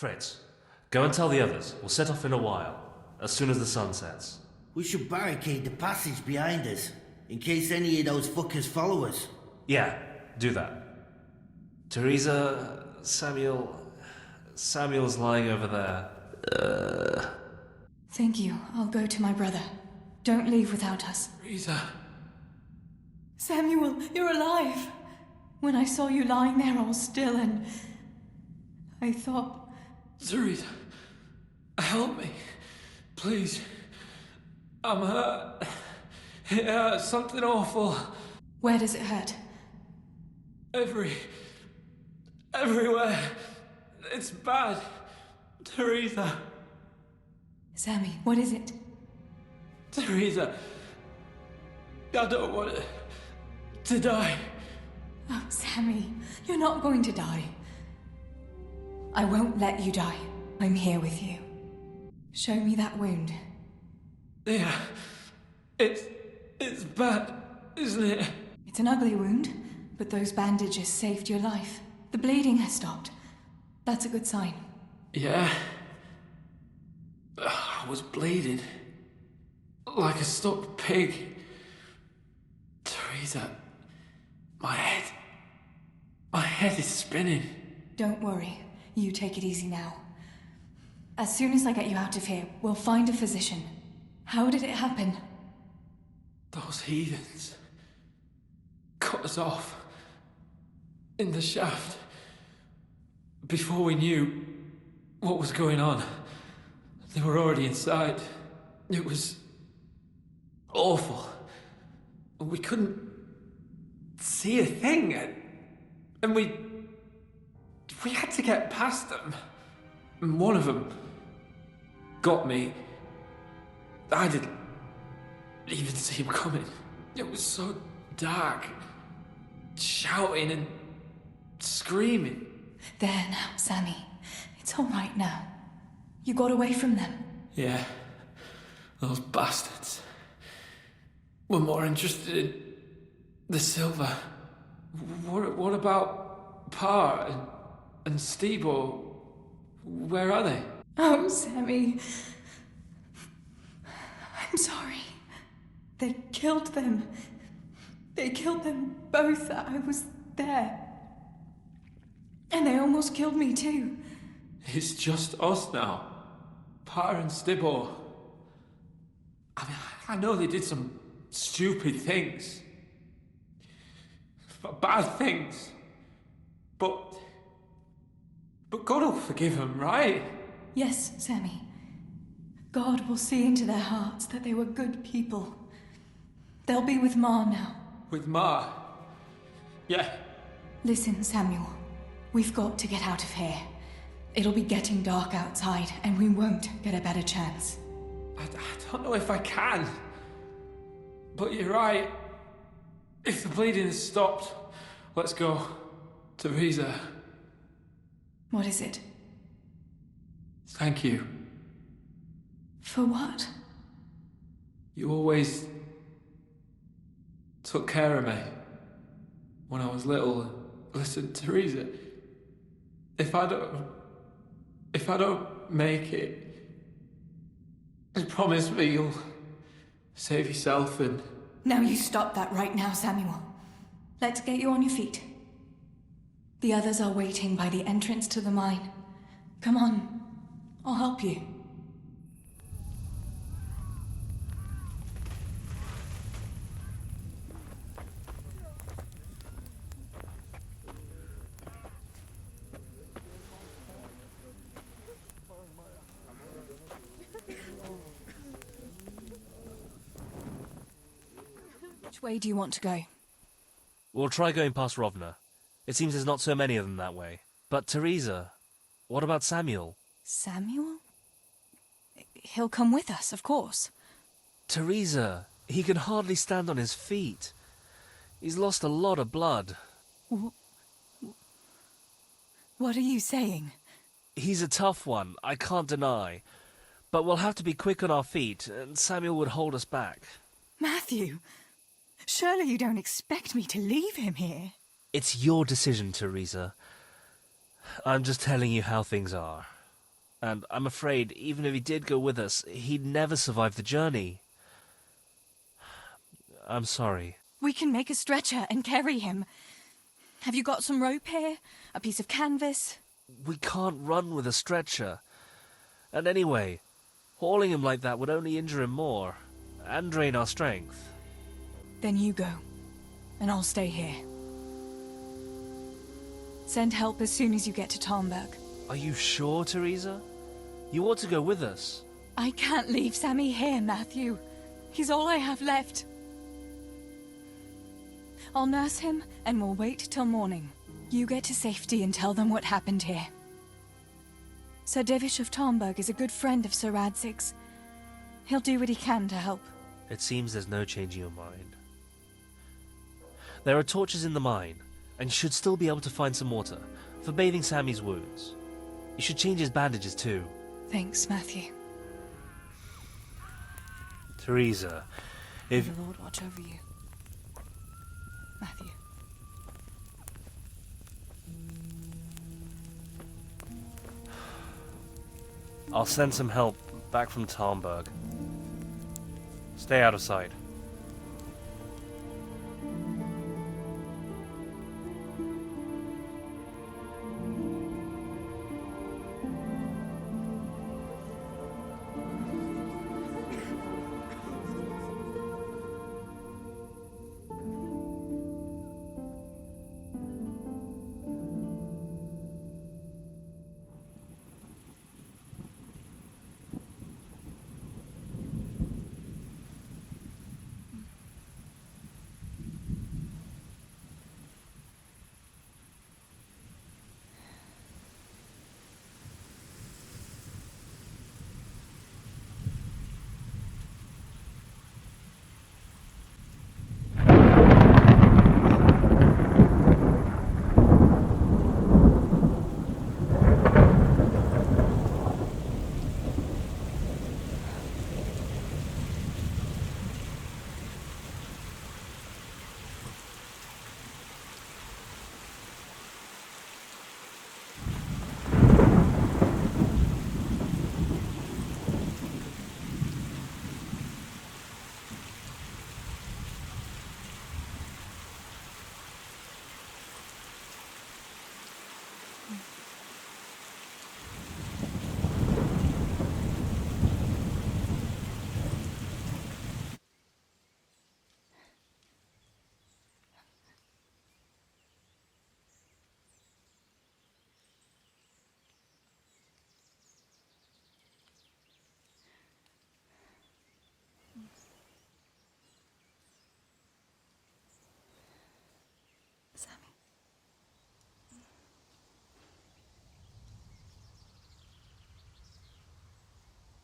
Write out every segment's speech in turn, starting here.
Fritz, go and tell the others. We'll set off in a while, as soon as the sun sets. We should barricade the passage behind us, in case any of those fuckers follow us. Yeah, do that. Teresa, Samuel's lying over there. Thank you. I'll go to my brother. Don't leave without us. Teresa. Samuel, you're alive! When I saw you lying there all still and... I thought... Teresa, help me. Please. I'm hurt. It hurts. Something awful. Where does it hurt? Everywhere. It's bad. Teresa. Sammy, what is it? Teresa. I don't want to die. Oh, Sammy, you're not going to die. I won't let you die. I'm here with you. Show me that wound. Yeah. It's bad, isn't it? It's an ugly wound, but those bandages saved your life. The bleeding has stopped. That's a good sign. Yeah. I was bleeding. Like a stuck pig. Teresa, my head is spinning. Don't worry. You take it easy now. As soon as I get you out of here, we'll find a physician. How did it happen? Those heathens cut us off in the shaft before we knew what was going on. They were already inside. It was awful. We couldn't see a thing, and we had to get past them. And one of them got me. I didn't even see him coming. It was so dark. Shouting and screaming. There now, Sammy. It's all right now. You got away from them. Yeah. Those bastards were more interested in the silver. What about Pa and Stebo? Where are they? Oh, Sammy. I'm sorry. They killed them. They killed them both. I was there. And they almost killed me too. It's just us now. Pa and Stibbo. I mean, I know they did some stupid things. Bad things. But God will forgive them, right? Yes, Sammy. God will see into their hearts that they were good people. They'll be with Ma now. With Ma? Yeah. Listen, Samuel. We've got to get out of here. It'll be getting dark outside, and we won't get a better chance. I don't know if I can. But you're right. If the bleeding has stopped, let's go. Teresa. What is it? Thank you. For what? You always took care of me when I was little. Listen, Teresa, if I don't make it, promise me you'll save yourself and... Now you stop that right now, Samuel. Let's get you on your feet. The others are waiting by the entrance to the mine. Come on, I'll help you. Which way do you want to go? We'll try going past Rovna. It seems there's not so many of them that way. But Teresa, what about Samuel? Samuel? He'll come with us, of course. Teresa, he can hardly stand on his feet. He's lost a lot of blood. What are you saying? He's a tough one, I can't deny. But we'll have to be quick on our feet, and Samuel would hold us back. Matthew, surely you don't expect me to leave him here? It's your decision, Teresa. I'm just telling you how things are. And I'm afraid, even if he did go with us, he'd never survive the journey. I'm sorry. We can make a stretcher and carry him. Have you got some rope here? A piece of canvas? We can't run with a stretcher. And anyway, hauling him like that would only injure him more, and drain our strength. Then you go, and I'll stay here. Send help as soon as you get to Tarnberg. Are you sure, Teresa? You ought to go with us. I can't leave Sammy here, Matthew. He's all I have left. I'll nurse him, and we'll wait till morning. You get to safety and tell them what happened here. Sir Divish of Tarnberg is a good friend of Sir Radzig's. He'll do what he can to help. It seems there's no changing your mind. There are torches in the mine, and you should still be able to find some water for bathing Sammy's wounds. You should change his bandages too. Thanks, Matthew. Teresa, if... May the Lord watch over you. Matthew. I'll send some help back from Tarnberg. Stay out of sight.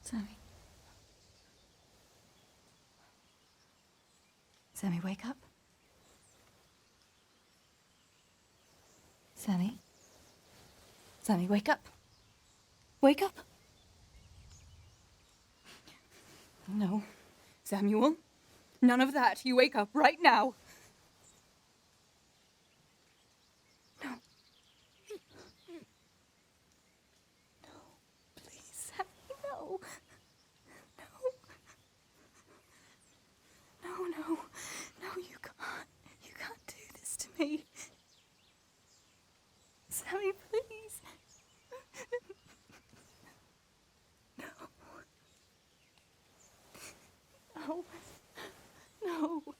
Sammy. Sammy, wake up. Sammy. Sammy, wake up. Wake up. No. Samuel. None of that. You wake up right now. No. No. Please, Sammy, no. No, you can't. You can't do this to me. Sammy, please. No. No. No.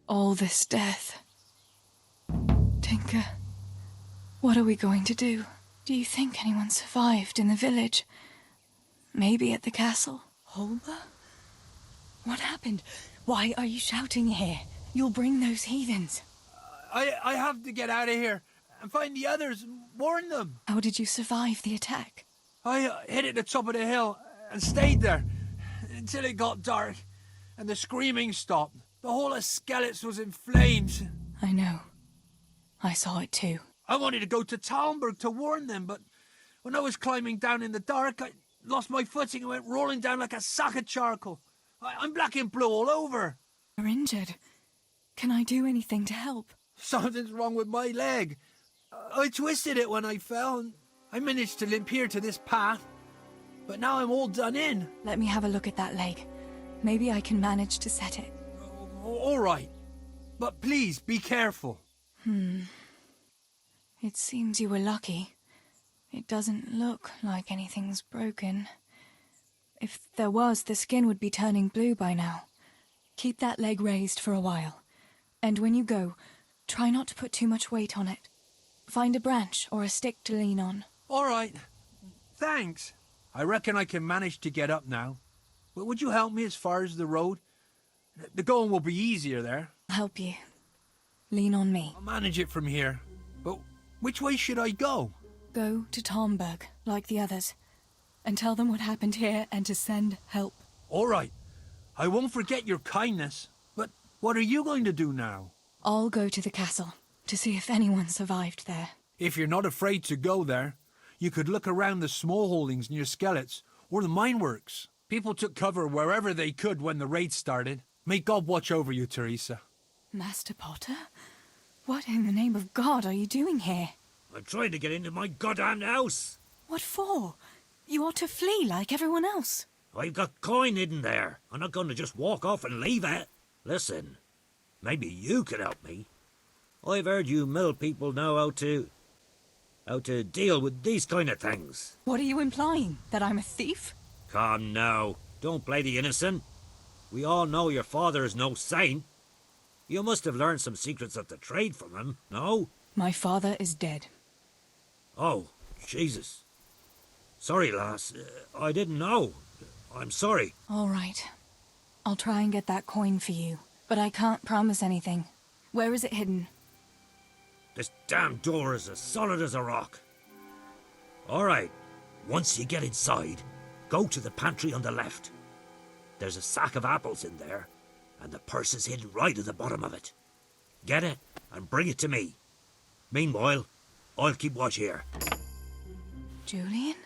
All this death. Tinker, what are we going to do? Do you think anyone survived in the village? Maybe at the castle? Holber? What happened? Why are you shouting here? You'll bring those heathens. I have to get out of here and find the others and warn them. How did you survive the attack? I hid at the top of the hill and stayed there until it got dark and the screaming stopped. The whole of Skeletons was in flames. I know. I saw it too. I wanted to go to Talmberg to warn them, but when I was climbing down in the dark, I lost my footing and went rolling down like a sack of charcoal. I'm black and blue all over. You're injured. Can I do anything to help? Something's wrong with my leg. I twisted it when I fell, and I managed to limp here to this path. But now I'm all done in. Let me have a look at that leg. Maybe I can manage to set it. All right. But please, be careful. It seems you were lucky. It doesn't look like anything's broken. If there was, the skin would be turning blue by now. Keep that leg raised for a while. And when you go, try not to put too much weight on it. Find a branch or a stick to lean on. All right. Thanks. I reckon I can manage to get up now. But would you help me as far as the road? The going will be easier there. I'll help you. Lean on me. I'll manage it from here. But which way should I go? Go to Talmberg, like the others, and tell them what happened here and to send help. All right. I won't forget your kindness. But what are you going to do now? I'll go to the castle to see if anyone survived there. If you're not afraid to go there, you could look around the small holdings near Skeletons or the mineworks. People took cover wherever they could when the raid started. May God watch over you, Teresa. Master Potter? What in the name of God are you doing here? I'm trying to get into my goddamn house. What for? You ought to flee like everyone else. I've got coin hidden there. I'm not going to just walk off and leave it. Listen, maybe you could help me. I've heard you mill people know how to deal with these kind of things. What are you implying? That I'm a thief? Come now, don't play the innocent. We all know your father is no saint. You must have learned some secrets of the trade from him, no? My father is dead. Oh, Jesus. Sorry, lass. I didn't know. I'm sorry. All right. I'll try and get that coin for you, but I can't promise anything. Where is it hidden? This damn door is as solid as a rock. All right. Once you get inside, go to the pantry on the left. There's a sack of apples in there, and the purse is hidden right at the bottom of it. Get it and bring it to me. Meanwhile, I'll keep watch here. Julian?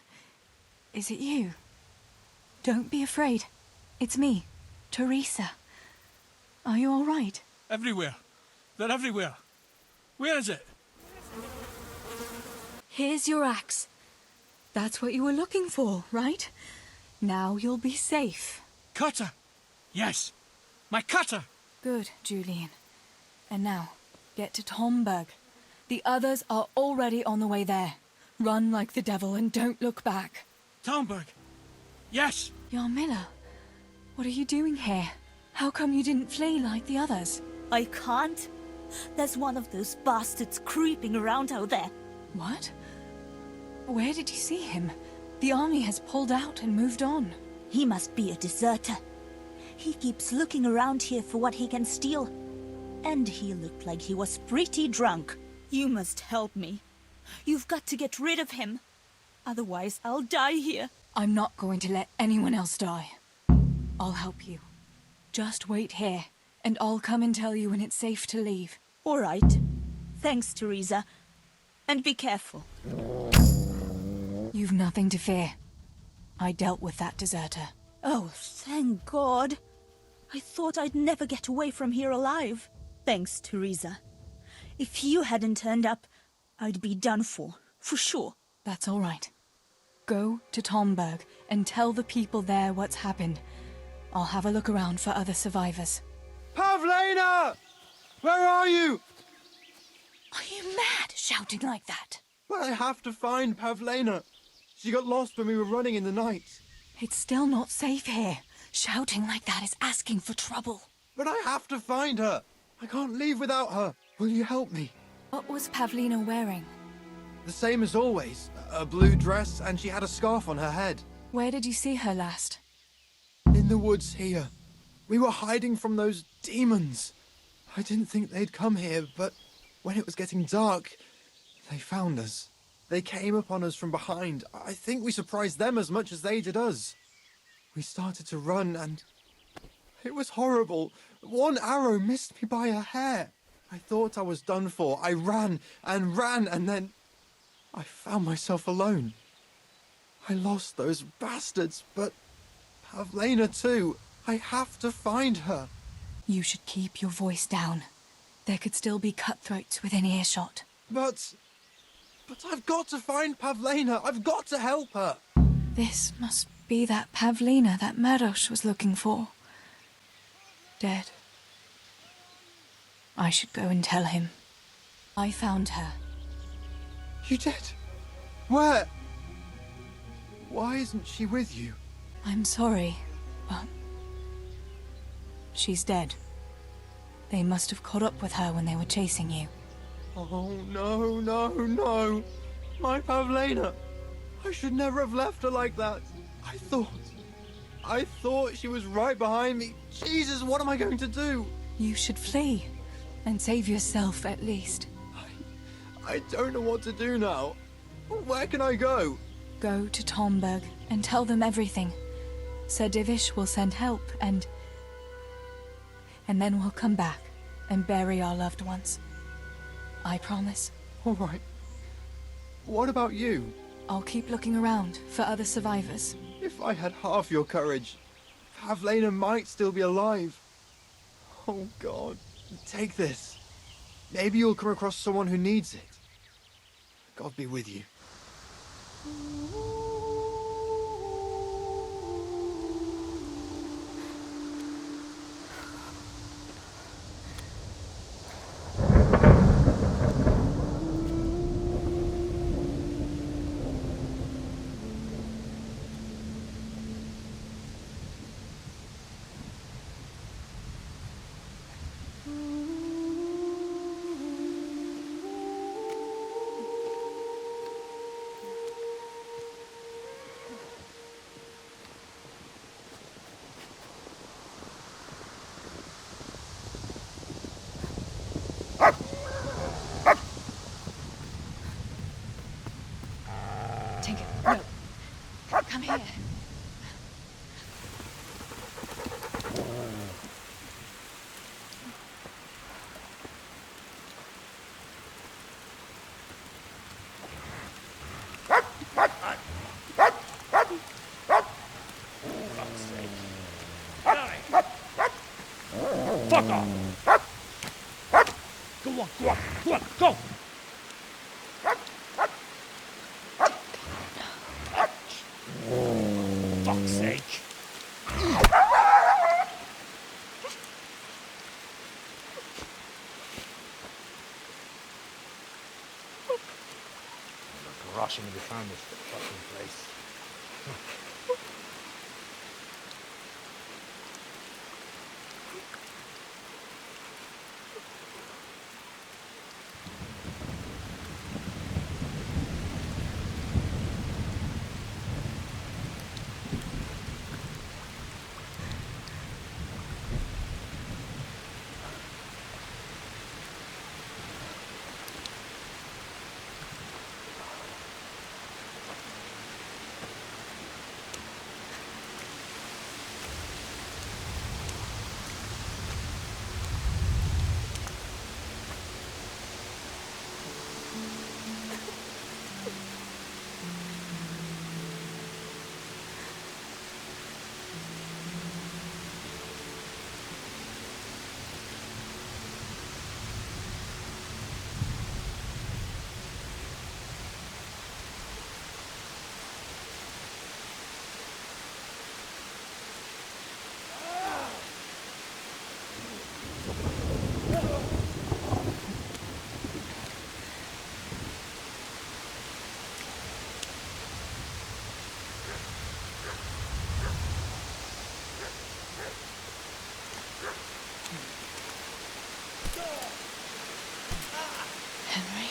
Is it you? Don't be afraid. It's me, Teresa. Are you all right? Everywhere. They're everywhere. Where is it? Here's your axe. That's what you were looking for, right? Now you'll be safe. Cutter. Yes. My cutter. Good, Julian. And now, get to Talmberg. The others are already on the way there. Run like the devil and don't look back. Talmberg. Yes. Yarmila, what are you doing here? How come you didn't flee like the others? I can't. There's one of those bastards creeping around out there. What? Where did you see him? The army has pulled out and moved on. He must be a deserter. He keeps looking around here for what he can steal. And he looked like he was pretty drunk. You must help me. You've got to get rid of him. Otherwise, I'll die here. I'm not going to let anyone else die. I'll help you. Just wait here, and I'll come and tell you when it's safe to leave. All right. Thanks, Teresa. And be careful. You've nothing to fear. I dealt with that deserter. Oh, thank God. I thought I'd never get away from here alive. Thanks, Teresa. If you hadn't turned up, I'd be done for sure. That's all right. Go to Talmberg and tell the people there what's happened. I'll have a look around for other survivors. Pavlena! Where are you? Are you mad, shouting like that? But I have to find Pavlena. She got lost when we were running in the night. It's still not safe here. Shouting like that is asking for trouble. But I have to find her. I can't leave without her. Will you help me? What was Pavlena wearing? The same as always. A blue dress, and she had a scarf on her head. Where did you see her last? In the woods here. We were hiding from those demons. I didn't think they'd come here, but when it was getting dark, they found us. They came upon us from behind. I think we surprised them as much as they did us. We started to run and it was horrible. One arrow missed me by a hair. I thought I was done for. I ran and ran and then I found myself alone. I lost those bastards, but Pavlena too. I have to find her. You should keep your voice down. There could still be cutthroats within earshot. But I've got to find Pavlena. I've got to help her. This must be that Pavlena that Merosh was looking for. Dead. I should go and tell him. I found her. You did? Where? Why isn't she with you? I'm sorry, but she's dead. They must have caught up with her when they were chasing you. Oh, no, no, no. My Pavlena. I should never have left her like that. I thought she was right behind me. Jesus, what am I going to do? You should flee and save yourself at least. I don't know what to do now. Where can I go? Go to Tomberg and tell them everything. Sir Divish will send help and then we'll come back and bury our loved ones. I promise. All right. What about you? I'll keep looking around for other survivors. If I had half your courage, Pavlena might still be alive. Oh, God. Take this. Maybe you'll come across someone who needs it. God be with you. Tinker, no. Come here. Fuck off! Go on, go on, go on, go! Fuck's sake! I'm rushing to find this fucking place. Henry.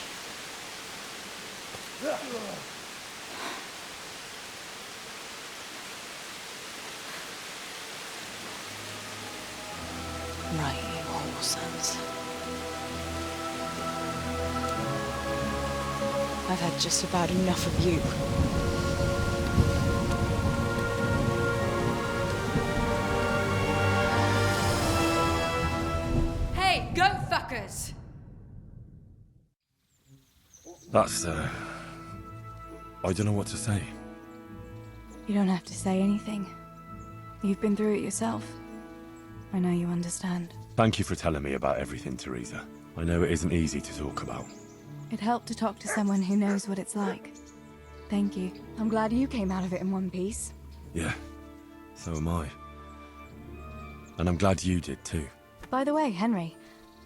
Right, you whole sons. I've had just about enough of you. Hey, go fuckers! That's, I don't know what to say. You don't have to say anything. You've been through it yourself. I know you understand. Thank you for telling me about everything, Teresa. I know it isn't easy to talk about. It helped to talk to someone who knows what it's like. Thank you. I'm glad you came out of it in one piece. Yeah, so am I. And I'm glad you did too. By the way, Henry,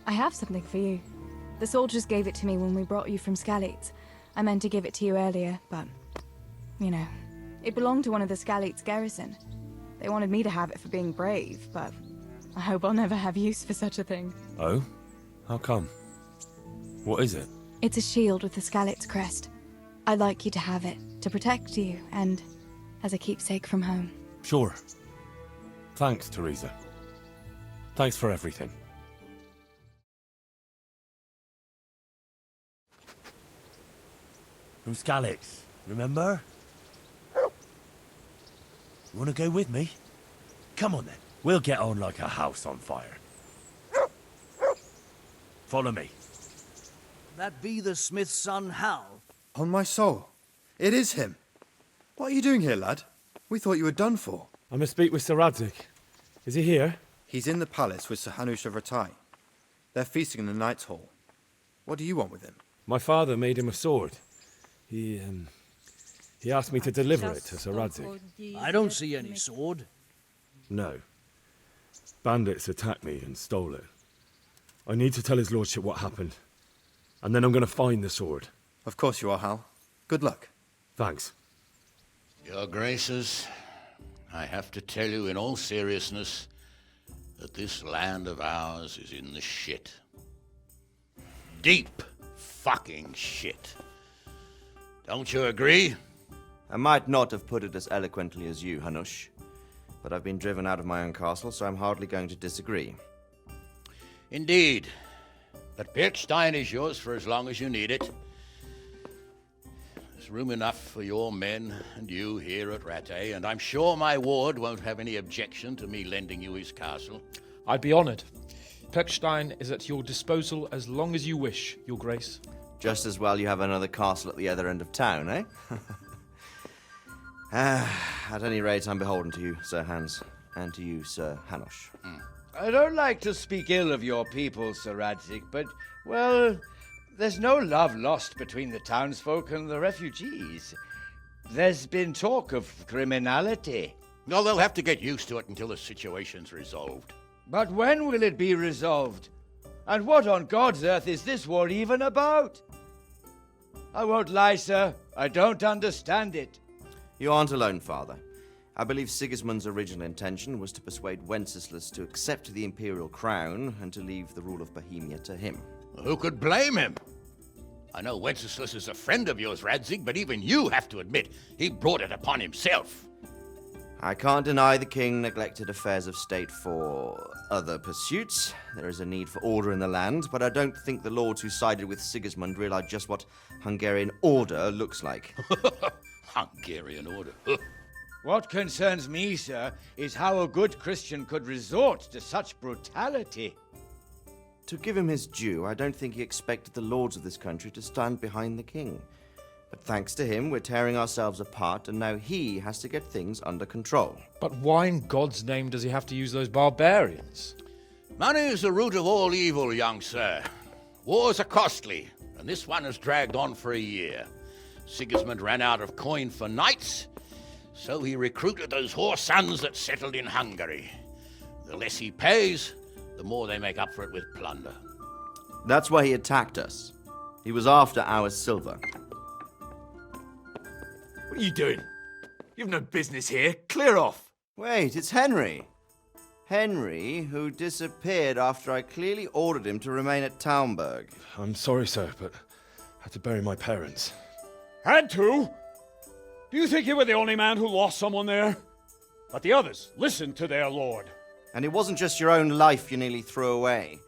I have something for you. The soldiers gave it to me when we brought you from Skalitz. I meant to give it to you earlier, but, you know, it belonged to one of the Skalitz garrison. They wanted me to have it for being brave, but I hope I'll never have use for such a thing. Oh? How come? What is it? It's a shield with the Skalitz crest. I'd like you to have it, to protect you, and as a keepsake from home. Sure. Thanks, Teresa. Thanks for everything. From Skalitz, remember? You want to go with me? Come on then. We'll get on like a house on fire. Follow me. That be the smith's son, Hal? On my soul. It is him. What are you doing here, lad? We thought you were done for. I must speak with Sir Radzig. Is he here? He's in the palace with Sir Hanush of Rattay. They're feasting in the Knight's Hall. What do you want with him? My father made him a sword. He asked me to deliver it to Sir Radzig. I don't see any sword. No. Bandits attacked me and stole it. I need to tell his lordship what happened. And then I'm going to find the sword. Of course you are, Hal. Good luck. Thanks. Your Graces, I have to tell you in all seriousness that this land of ours is in the shit. Deep fucking shit. Don't you agree? I might not have put it as eloquently as you, Hanush, but I've been driven out of my own castle, so I'm hardly going to disagree. Indeed. But Pirkstein is yours for as long as you need it. There's room enough for your men and you here at Rattay, and I'm sure my ward won't have any objection to me lending you his castle. I'd be honoured. Pirkstein is at your disposal as long as you wish, Your Grace. Just as well you have another castle at the other end of town, eh? At any rate, I'm beholden to you, Sir Hans, and to you, Sir Hanush. I don't like to speak ill of your people, Sir Radzig, but, well, there's no love lost between the townsfolk and the refugees. There's been talk of criminality. No, they'll have to get used to it until the situation's resolved. But when will it be resolved? And what on God's earth is this war even about? I won't lie, sir. I don't understand it. You aren't alone, Father. I believe Sigismund's original intention was to persuade Wenceslas to accept the imperial crown and to leave the rule of Bohemia to him. Who could blame him? I know Wenceslas is a friend of yours, Radzig, but even you have to admit he brought it upon himself. I can't deny the king neglected affairs of state for other pursuits. There is a need for order in the land, but I don't think the lords who sided with Sigismund realized just what Hungarian order looks like. Hungarian order? What concerns me, sir, is how a good Christian could resort to such brutality. To give him his due, I don't think he expected the lords of this country to stand behind the king. But thanks to him, we're tearing ourselves apart, and now he has to get things under control. But why in God's name does he have to use those barbarians? Money is the root of all evil, young sir. Wars are costly, and this one has dragged on for a year. Sigismund ran out of coin for knights, so he recruited those whore sons that settled in Hungary. The less he pays, the more they make up for it with plunder. That's why he attacked us. He was after our silver. What are you doing? You've no business here. Clear off. Wait, it's Henry. Henry, who disappeared after I clearly ordered him to remain at Taunberg. I'm sorry, sir, but I had to bury my parents. Had to? Do you think you were the only man who lost someone there? But the others listened to their lord. And it wasn't just your own life you nearly threw away.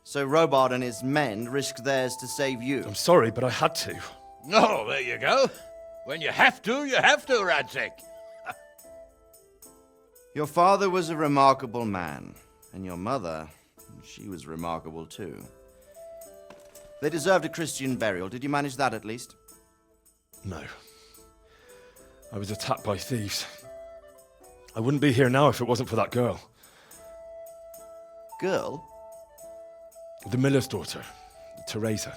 So Robard and his men risked theirs to save you. I'm sorry, but I had to. Oh, there you go. When you have to, Radzik. Your father was a remarkable man, and your mother, she was remarkable too. They deserved a Christian burial. Did you manage that at least? No. I was attacked by thieves. I wouldn't be here now if it wasn't for that girl. Girl? The miller's daughter, Teresa.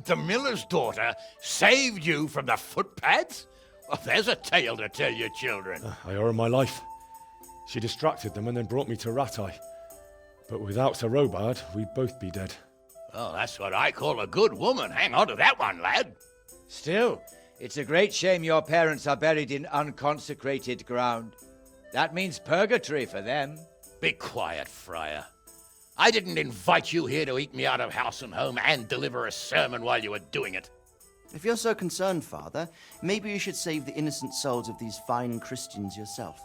The miller's daughter saved you from the footpads? Well, there's a tale to tell your children. I owe her my life. She distracted them and then brought me to Ratai. But without Sir Robard, we'd both be dead. Oh, that's what I call a good woman. Hang on to that one, lad. Still, it's a great shame your parents are buried in unconsecrated ground. That means purgatory for them. Be quiet, Friar. I didn't invite you here to eat me out of house and home and deliver a sermon while you were doing it. If you're so concerned, Father, maybe you should save the innocent souls of these fine Christians yourself.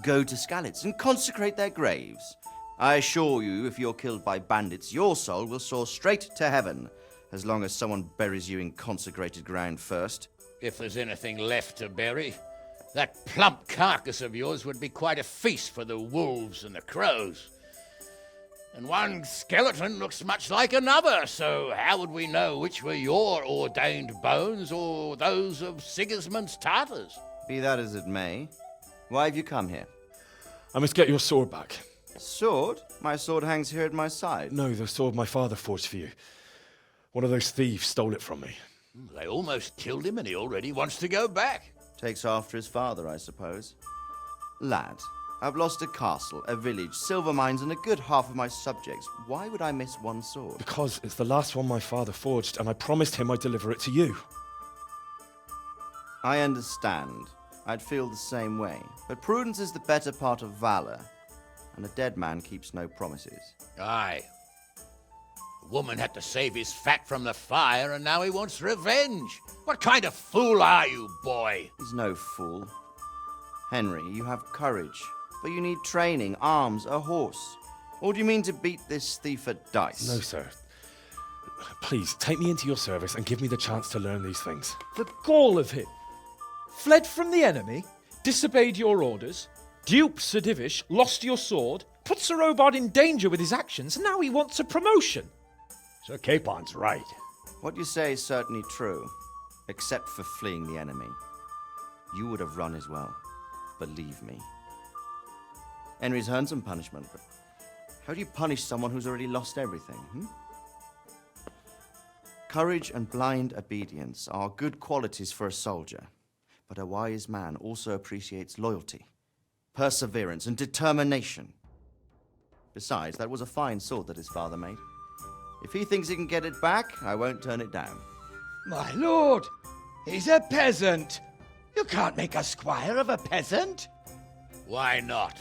Go to Skalitz and consecrate their graves. I assure you, if you're killed by bandits, your soul will soar straight to heaven, as long as someone buries you in consecrated ground first. If there's anything left to bury, that plump carcass of yours would be quite a feast for the wolves and the crows. And one skeleton looks much like another, so how would we know which were your ordained bones or those of Sigismund's Tartars? Be that as it may, why have you come here? I must get your sword back. Sword? My sword hangs here at my side. No, the sword my father forged for you. One of those thieves stole it from me. They almost killed him and he already wants to go back. Takes after his father, I suppose. Lad, I've lost a castle, a village, silver mines, and a good half of my subjects. Why would I miss one sword? Because it's the last one my father forged, and I promised him I'd deliver it to you. I understand. I'd feel the same way. But prudence is the better part of valor, and a dead man keeps no promises. Aye. The woman had to save his fat from the fire, and now he wants revenge. What kind of fool are you, boy? He's no fool. Henry, you have courage, but you need training, arms, a horse. Or do you mean to beat this thief at dice? No, sir. Please, take me into your service and give me the chance to learn these things. The gall of him. Fled from the enemy, disobeyed your orders, duped Sir Divish, lost your sword, put Sir Robard in danger with his actions, and now he wants a promotion. Sir Capon's right. What you say is certainly true, except for fleeing the enemy. You would have run as well, believe me. Henry's earned some punishment, but how do you punish someone who's already lost everything, Courage and blind obedience are good qualities for a soldier, but a wise man also appreciates loyalty, perseverance, and determination. Besides, that was a fine sword that his father made. If he thinks he can get it back, I won't turn it down. My lord, he's a peasant. You can't make a squire of a peasant. Why not?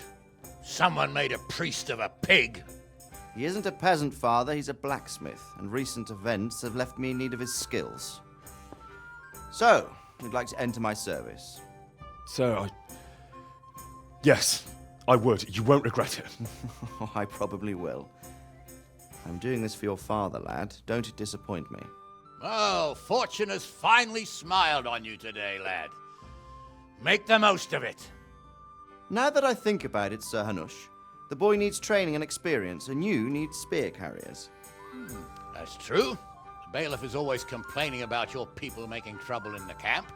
Someone made a priest of a pig. He isn't a peasant, Father. He's a blacksmith, and recent events have left me in need of his skills. So, you'd like to enter my service? Sir, Yes, I would. You won't regret it. I probably will. I'm doing this for your father, lad. Don't disappoint me. Oh, fortune has finally smiled on you today, lad. Make the most of it. Now that I think about it, Sir Hanush, the boy needs training and experience, and you need spear carriers. That's true. The bailiff is always complaining about your people making trouble in the camp.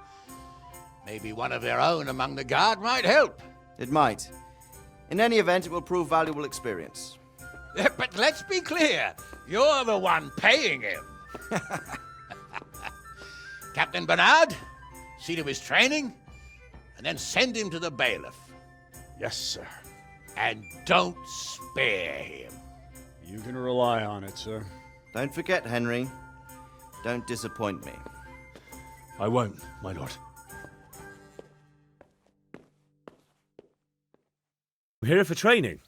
Maybe one of their own among the guard might help. It might. In any event, it will prove valuable experience. But let's be clear, you're the one paying him. Captain Bernard, see to his training, and then send him to the bailiff. Yes, sir. And don't spare him. You can rely on it, sir. Don't forget, Henry. Don't disappoint me. I won't, my lord. We're here for training.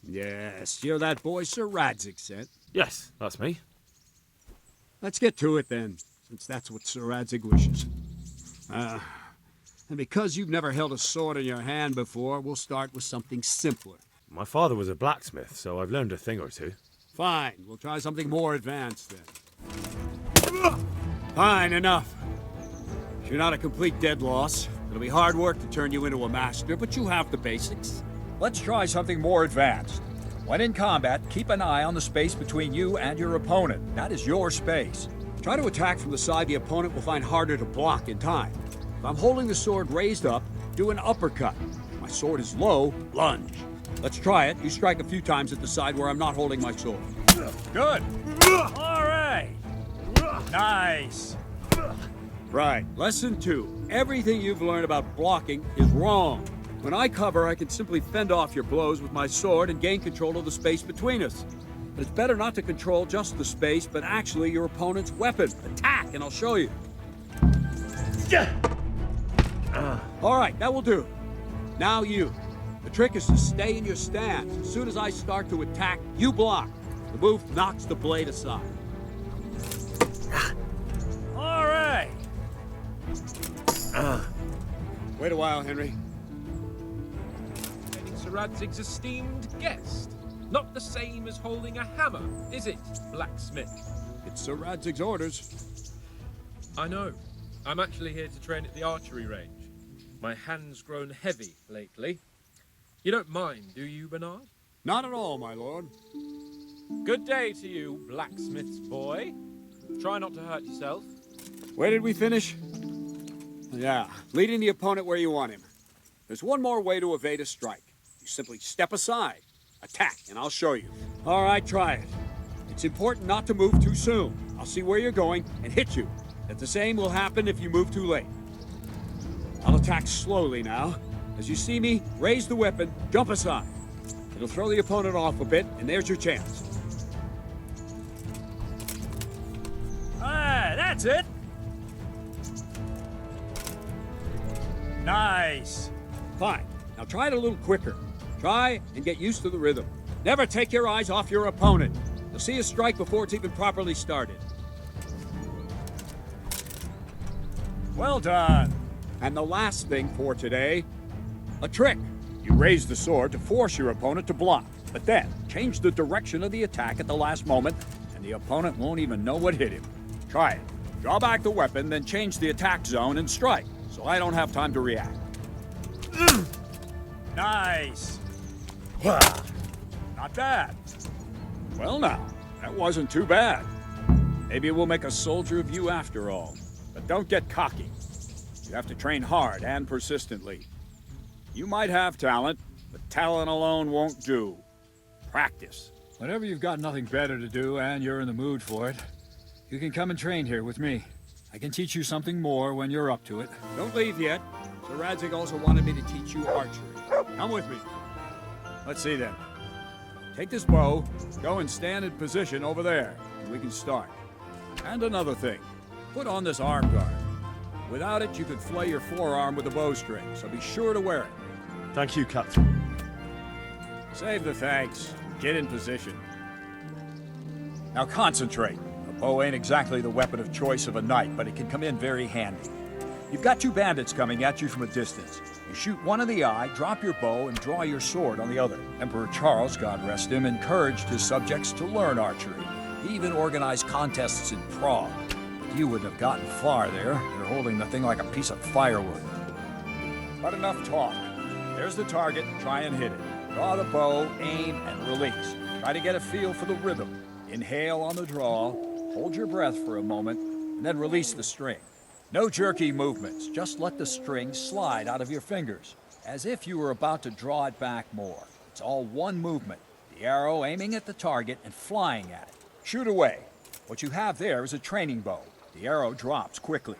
Yes, you're that boy Sir Radzik sent. Yes, that's me. Let's get to it then, since that's what Sir Radzik wishes. And because you've never held a sword in your hand before, we'll start with something simpler. My father was a blacksmith, so I've learned a thing or two. Fine, we'll try something more advanced then. Fine, enough. You're not a complete dead loss. It'll be hard work to turn you into a master, but you have the basics. Let's try something more advanced. When in combat, keep an eye on the space between you and your opponent. That is your space. Try to attack from the side the opponent will find harder to block in time. If I'm holding the sword raised up, do an uppercut. If my sword is low, lunge. Let's try it. You strike a few times at the side where I'm not holding my sword. Good. All right. Nice. Right. Lesson 2. Everything you've learned about blocking is wrong. When I cover, I can simply fend off your blows with my sword and gain control of the space between us. But it's better not to control just the space, but actually your opponent's weapon. Attack, and I'll show you. All right, that will do. Now you. The trick is to stay in your stance. As soon as I start to attack, you block. The move knocks the blade aside. All right. Wait a while, Henry. Sir Radzig's esteemed guest. Not the same as holding a hammer, is it, blacksmith? It's Sir Radzig's orders. I know. I'm actually here to train at the archery range. My hand's grown heavy lately. You don't mind, do you, Bernard? Not at all, my lord. Good day to you, blacksmith's boy. Try not to hurt yourself. Where did we finish? Yeah, leading the opponent where you want him. There's one more way to evade a strike. You simply step aside, attack, and I'll show you. All right, try it. It's important not to move too soon. I'll see where you're going and hit you. But the same will happen if you move too late. I'll attack slowly now. As you see me, raise the weapon, jump aside. It'll throw the opponent off a bit, and there's your chance. Ah, that's it. Nice. Fine. Now try it a little quicker. Try and get used to the rhythm. Never take your eyes off your opponent. You'll see a strike before it's even properly started. Well done. And the last thing for today, a trick. You raise the sword to force your opponent to block, but then change the direction of the attack at the last moment, and the opponent won't even know what hit him. Try it. Draw back the weapon, then change the attack zone and strike, so I don't have time to react. Nice. Not bad. Well now, that wasn't too bad. Maybe we'll make a soldier of you after all. But don't get cocky. You have to train hard and persistently. You might have talent, but talent alone won't do. Practice. Whenever you've got nothing better to do and you're in the mood for it, you can come and train here with me. I can teach you something more when you're up to it. Don't leave yet. Sir Radzig also wanted me to teach you archery. Come with me. Let's see then. Take this bow, go and stand in position over there, and we can start. And another thing, put on this arm guard. Without it, you could flay your forearm with a bowstring, so be sure to wear it. Thank you, Captain. Save the thanks. Get in position. Now concentrate. A bow ain't exactly the weapon of choice of a knight, but it can come in very handy. You've got two bandits coming at you from a distance. You shoot one in the eye, drop your bow, and draw your sword on the other. Emperor Charles, God rest him, encouraged his subjects to learn archery. He even organized contests in Prague. But you wouldn't have gotten far there. You're holding the thing like a piece of firewood. But enough talk. There's the target. Try and hit it. Draw the bow, aim, and release. Try to get a feel for the rhythm. Inhale on the draw, hold your breath for a moment, and then release the string. No jerky movements, just let the string slide out of your fingers, as if you were about to draw it back more. It's all one movement, the arrow aiming at the target and flying at it. Shoot away. What you have there is a training bow. The arrow drops quickly.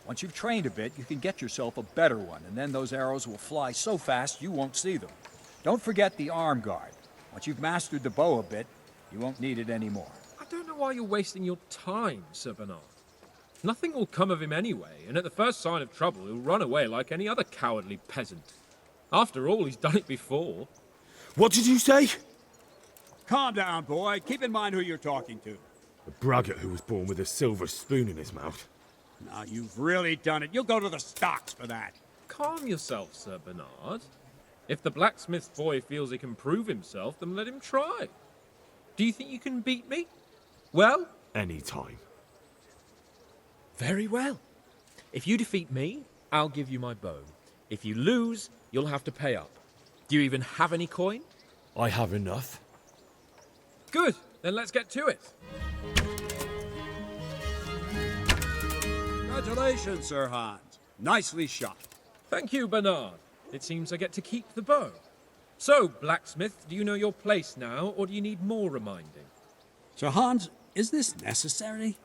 Once you've trained a bit, you can get yourself a better one, and then those arrows will fly so fast you won't see them. Don't forget the arm guard. Once you've mastered the bow a bit, you won't need it anymore. I don't know why you're wasting your time, Sir Bernard. Nothing will come of him anyway, and at the first sign of trouble, he'll run away like any other cowardly peasant. After all, he's done it before. What did you say? Calm down, boy. Keep in mind who you're talking to. A braggart who was born with a silver spoon in his mouth. Now, you've really done it. You'll go to the stocks for that. Calm yourself, Sir Bernard. If the blacksmith's boy feels he can prove himself, then let him try. Do you think you can beat me? Well? Any time. Very well. If you defeat me, I'll give you my bow. If you lose, you'll have to pay up. Do you even have any coin? I have enough. Good, then let's get to it. Congratulations, Sir Hans. Nicely shot. Thank you, Bernard. It seems I get to keep the bow. So, blacksmith, do you know your place now, or do you need more reminding? Sir Hans, is this necessary?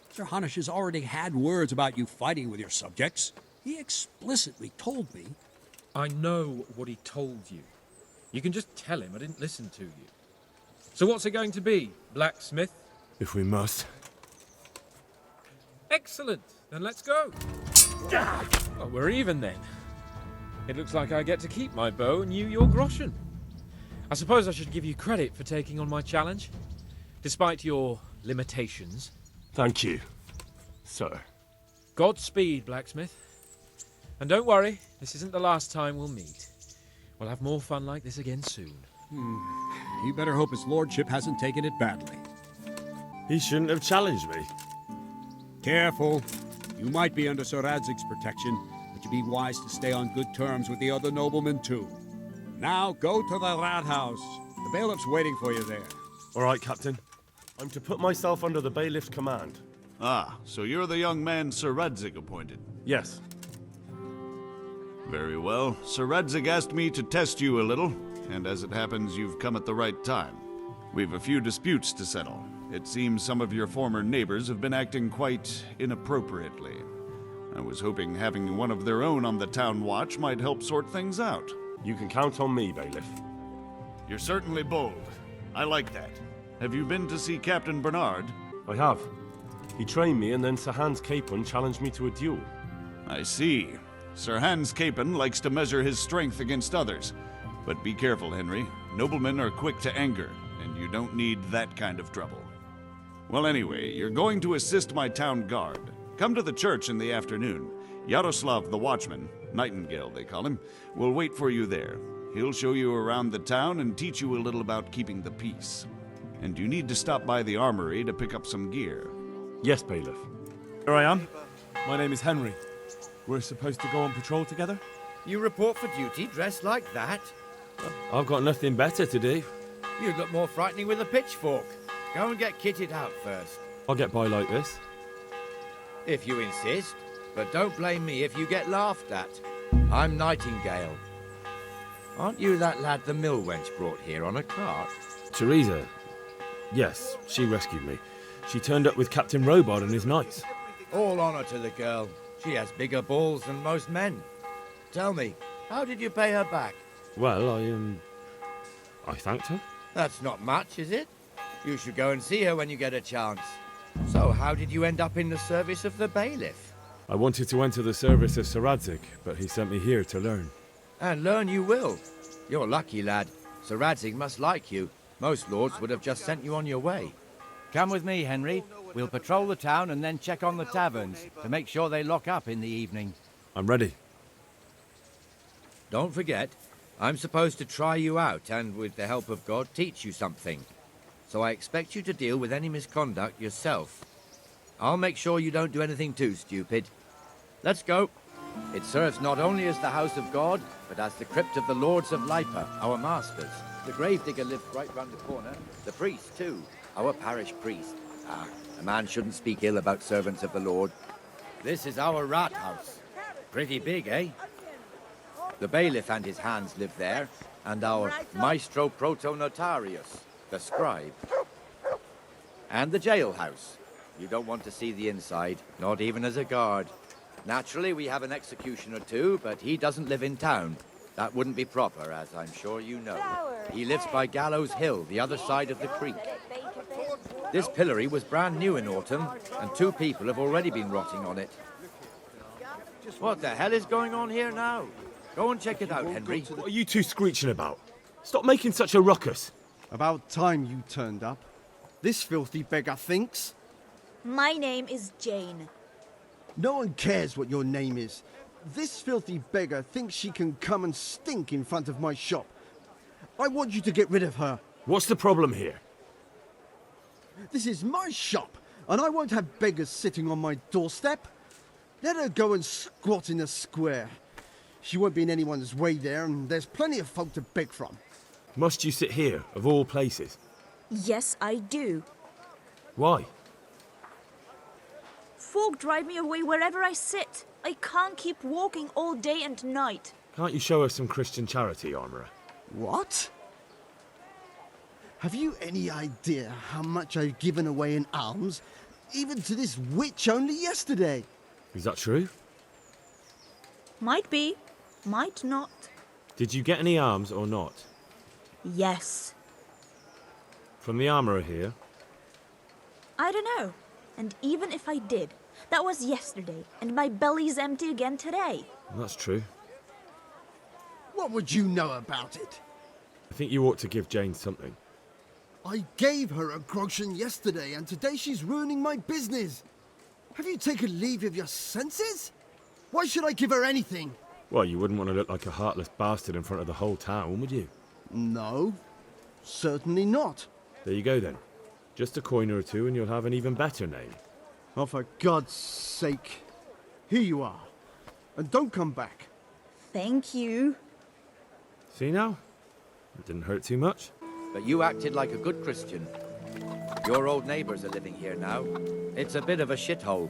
Sir Hanush has already had words about you fighting with your subjects. He explicitly told me. I know what he told you. You can just tell him I didn't listen to you. So what's it going to be, blacksmith? If we must. Excellent. Then let's go. Oh, we're even then. It looks like I get to keep my bow and you your groschen. I suppose I should give you credit for taking on my challenge, despite your limitations. Thank you, sir. Godspeed, blacksmith. And don't worry, this isn't the last time we'll meet. We'll have more fun like this again soon. You better hope his lordship hasn't taken it badly. He shouldn't have challenged me. Careful. You might be under Sir Radzig's protection, but you'd be wise to stay on good terms with the other noblemen too. Now go to the rat house. The bailiff's waiting for you there. All right, Captain. I'm to put myself under the bailiff's command. Ah, so you're the young man Sir Radzig appointed? Yes. Very well. Sir Radzig asked me to test you a little, and as it happens, you've come at the right time. We've a few disputes to settle. It seems some of your former neighbors have been acting quite inappropriately. I was hoping having one of their own on the town watch might help sort things out. You can count on me, bailiff. You're certainly bold. I like that. Have you been to see Captain Bernard? I have. He trained me, and then Sir Hans Capon challenged me to a duel. I see. Sir Hans Capon likes to measure his strength against others. But be careful, Henry. Noblemen are quick to anger, and you don't need that kind of trouble. Well, anyway, you're going to assist my town guard. Come to the church in the afternoon. Yaroslav the watchman, Nightingale they call him, will wait for you there. He'll show you around the town and teach you a little about keeping the peace. And you need to stop by the armory to pick up some gear. Yes, bailiff. Here I am. My name is Henry. We're supposed to go on patrol together? You report for duty dressed like that? I've got nothing better to do. You look more frightening with a pitchfork. Go and get kitted out first. I'll get by like this. If you insist. But don't blame me if you get laughed at. I'm Nightingale. Aren't you that lad the mill wench brought here on a cart? Teresa. Yes, she rescued me. She turned up with Captain Robard and his knights. All honor to the girl. She has bigger balls than most men. Tell me, how did you pay her back? Well, I thanked her. That's not much, is it? You should go and see her when you get a chance. So, how did you end up in the service of the bailiff? I wanted to enter the service of Sir Radzig, but he sent me here to learn. And learn you will. You're lucky, lad. Sir Radzig must like you. Most lords would have just sent you on your way. Come with me, Henry. We'll patrol the town and then check on the taverns to make sure they lock up in the evening. I'm ready. Don't forget, I'm supposed to try you out and, with the help of God, teach you something. So I expect you to deal with any misconduct yourself. I'll make sure you don't do anything too stupid. Let's go. It serves not only as the house of God, but as the crypt of the lords of Lipa, our masters. The gravedigger lives right round the corner. The priest, too. Our parish priest. A man shouldn't speak ill about servants of the Lord. This is our rat house. Pretty big, eh? The bailiff and his hands live there, and our maestro protonotarius, the scribe. And the jailhouse. You don't want to see the inside, not even as a guard. Naturally, we have an executioner too, but he doesn't live in town. That wouldn't be proper, as I'm sure you know. He lives by Gallows Hill, the other side of the creek. This pillory was brand new in autumn, and 2 people have already been rotting on it. What the hell is going on here now? Go and check it out, Henry. What are you two screeching about? Stop making such a ruckus. About time you turned up. This filthy beggar thinks. My name is Jane. No one cares what your name is. This filthy beggar thinks she can come and stink in front of my shop. I want you to get rid of her. What's the problem here? This is my shop. and I won't have beggars sitting on my doorstep. Let her go and squat in the square. She won't be in anyone's way there, and there's plenty of folk to beg from. Must you sit here, of all places? Yes, I do. Why? Folk drive me away wherever I sit. I can't keep walking all day and night. Can't you show us some Christian charity, Armourer? What? Have you any idea how much I've given away in alms, even to this witch only yesterday? Is that true? Might be, might not. Did you get any alms or not? Yes. From the Armourer here? I don't know. And even if I did, that was yesterday, and my belly's empty again today. That's true. What would you know about it? I think you ought to give Jane something. I gave her a groschen yesterday, and today she's ruining my business. Have you taken leave of your senses? Why should I give her anything? Well, you wouldn't want to look like a heartless bastard in front of the whole town, would you? No, certainly not. There you go then. Just a coin or two and you'll have an even better name. Oh, for God's sake. Here you are. And don't come back. Thank you. See now? It didn't hurt too much. But you acted like a good Christian. Your old neighbours are living here now. It's a bit of a shithole.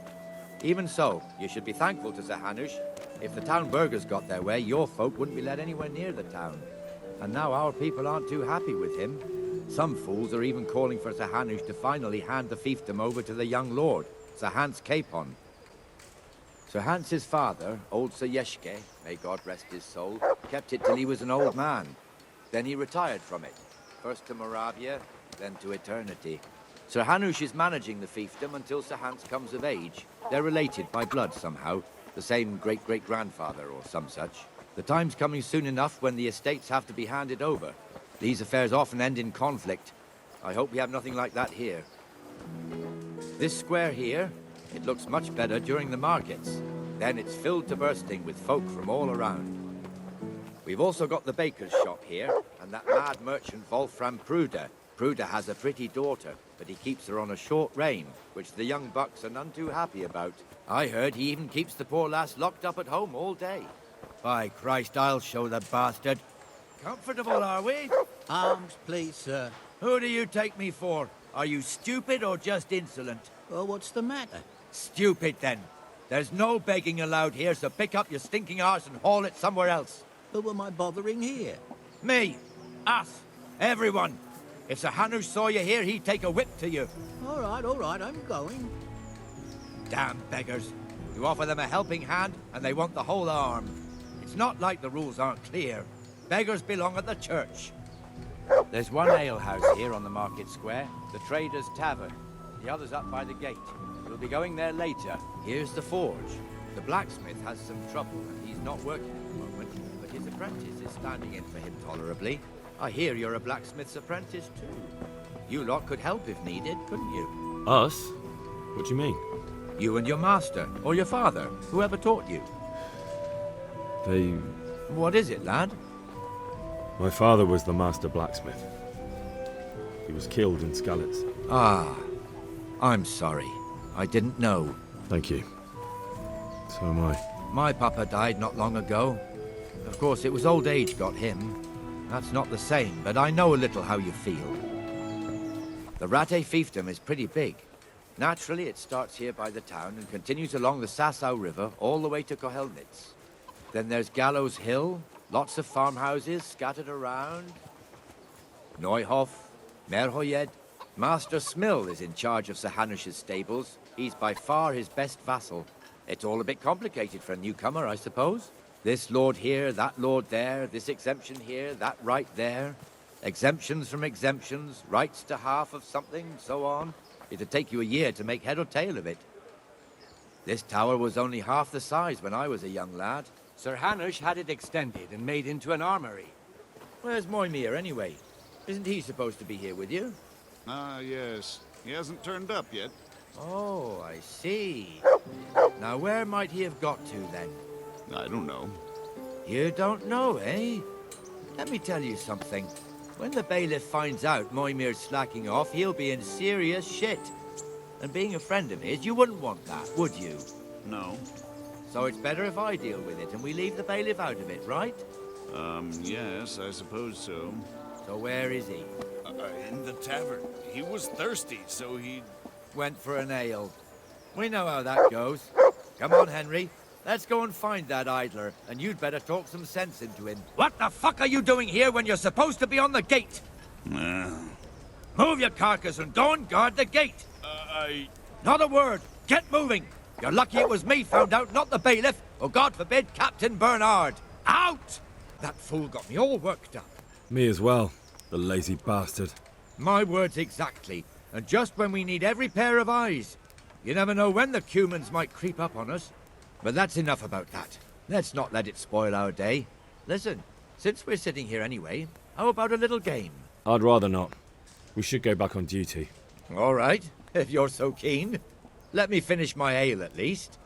Even so, you should be thankful to Sir Hanush. If the town burghers got their way, your folk wouldn't be let anywhere near the town. And now our people aren't too happy with him. Some fools are even calling for Sir Hanush to finally hand the fiefdom over to the young lord, Sir Hans Capon. Sir Hans's father, old Sir Yeshke, may God rest his soul, kept it till he was an old man. Then he retired from it, first to Moravia, then to eternity. Sir Hanush is managing the fiefdom until Sir Hans comes of age. They're related by blood somehow, the same great-great-grandfather or some such. The time's coming soon enough when the estates have to be handed over. These affairs often end in conflict. I hope we have nothing like that here. This square here, it looks much better during the markets. Then it's filled to bursting with folk from all around. We've also got the baker's shop here, and that mad merchant Wolfram Pruder. Pruder has a pretty daughter, but he keeps her on a short rein, which the young bucks are none too happy about. I heard he even keeps the poor lass locked up at home all day. By Christ, I'll show the bastard. Comfortable, are we? Arms, please, sir. Who do you take me for? Are you stupid or just insolent? Well, what's the matter? Stupid, then. There's no begging allowed here, so pick up your stinking arse and haul it somewhere else. Who am I bothering here? Me. Us. Everyone. If Sir Hanush saw you here, he'd take a whip to you. All right, I'm going. Damn beggars. You offer them a helping hand, and they want the whole arm. It's not like the rules aren't clear. Beggars belong at the church. There's one alehouse here on the market square, the Trader's Tavern. The other's up by the gate. We'll be going there later. Here's the forge. The blacksmith has some trouble, and he's not working at the moment, but his apprentice is standing in for him tolerably. I hear you're a blacksmith's apprentice, too. You lot could help if needed, couldn't you? Us? What do you mean? You and your master, or your father, whoever taught you. They... What is it, lad? My father was the master blacksmith. He was killed in Skalitz. Ah, I'm sorry. I didn't know. Thank you. So am I. My papa died not long ago. Of course, it was old age got him. That's not the same, but I know a little how you feel. The Rate fiefdom is pretty big. Naturally, it starts here by the town and continues along the Sasau River all the way to Kohelnitz. Then there's Gallows Hill, lots of farmhouses scattered around. Neuhof, Merhoyed. Master Smill is in charge of Sir Hanush's stables. He's by far his best vassal. It's all a bit complicated for a newcomer, I suppose. This lord here, that lord there, this exemption here, that right there. Exemptions from exemptions, rights to half of something, so on. It'd take you a year to make head or tail of it. This tower was only half the size when I was a young lad. Sir Hanush had it extended and made into an armory. Where's Moimir, anyway? Isn't he supposed to be here with you? Ah, yes. He hasn't turned up yet. Oh, I see. Now, where might he have got to, then? I don't know. You don't know, eh? Let me tell you something. When the bailiff finds out Moimir's slacking off, he'll be in serious shit. And being a friend of his, you wouldn't want that, would you? No. So it's better if I deal with it and we leave the bailiff out of it, right? Yes, I suppose so. So where is he? In the tavern. He was thirsty, so he... Went for an ale. We know how that goes. Come on, Henry. Let's go and find that idler, and you'd better talk some sense into him. What the fuck are you doing here when you're supposed to be on the gate? Move your carcass and go and guard the gate. Not a word. Get moving. You're lucky it was me found out, not the bailiff, or God forbid, Captain Bernard. Out! That fool got me all worked up. Me as well, the lazy bastard. My words exactly. And just when we need every pair of eyes. You never know when the Cumans might creep up on us. But that's enough about that. Let's not let it spoil our day. Listen, since we're sitting here anyway, how about a little game? I'd rather not. We should go back on duty. All right, if you're so keen. Let me finish my ale at least.